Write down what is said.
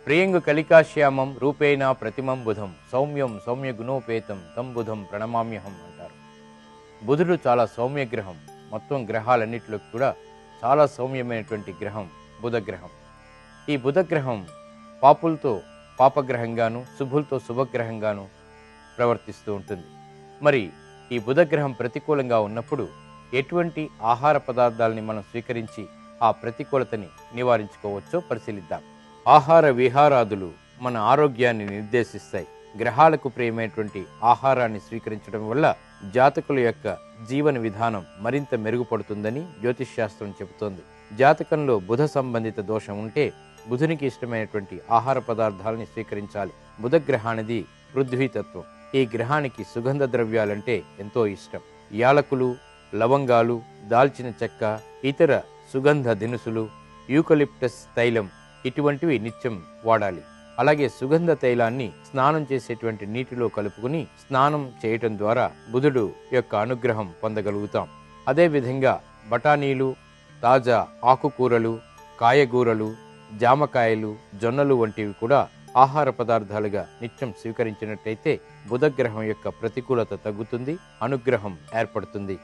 ప్రియంగు కలికాశ్యామం రూపేణ ప్రతిమం బుధం సౌమ్యం సౌమ్య గుణోపేతం తం బుధం ప్రణమామ్యహం అంటారు. బుధుడు చాలా సౌమ్య గ్రహం. మొత్తం గ్రహాలన్నిటిలో కూడా చాలా సౌమ్యమైనటువంటి గ్రహం బుధగ్రహం. ఈ బుధగ్రహం పాపులతో పాపగ్రహంగాను శుభులతో శుభగ్రహంగాను ప్రవర్తిస్తూ ఉంటుంది. మరి ఈ బుధగ్రహం ప్రతికూలంగా ఉన్నప్పుడు ఎటువంటి ఆహార పదార్థాలని మనం స్వీకరించి ఆ ప్రతికూలతని నివారించుకోవచ్చో పరిశీలిద్దాం. ఆహార విహారాదులు మన ఆరోగ్యాన్ని నిర్దేశిస్తాయి. గ్రహాలకు ప్రియమైనటువంటి ఆహారాన్ని స్వీకరించడం వల్ల జాతకుల యొక్క జీవన విధానం మరింత మెరుగుపడుతుందని జ్యోతిష్ శాస్త్రం చెబుతోంది. జాతకంలో బుధ సంబంధిత దోషం ఉంటే బుధునికి ఇష్టమైనటువంటి ఆహార పదార్థాలని స్వీకరించాలి. బుధగ్రహానిది పృథ్వీతత్వం. ఈ గ్రహానికి సుగంధ ద్రవ్యాలంటే ఎంతో ఇష్టం. యాలకులు, లవంగాలు, దాల్చిన చెక్క, ఇతర సుగంధ దినుసులు, యూకలిప్టస్ తైలం ఇటువంటివి నిత్యం వాడాలి. అలాగే సుగంధ తైలాన్ని స్నానం చేసేటువంటి నీటిలో కలుపుకుని స్నానం చేయటం ద్వారా బుధుడు యొక్క అనుగ్రహం పొందగలుగుతాం. అదేవిధంగా బఠానీలు, తాజా ఆకుకూరలు, కాయగూరలు, జామకాయలు, జొన్నలు వంటివి కూడా ఆహార పదార్థాలుగా నిత్యం స్వీకరించినట్టయితే బుధగ్రహం యొక్క ప్రతికూలత తగ్గుతుంది, అనుగ్రహం ఏర్పడుతుంది.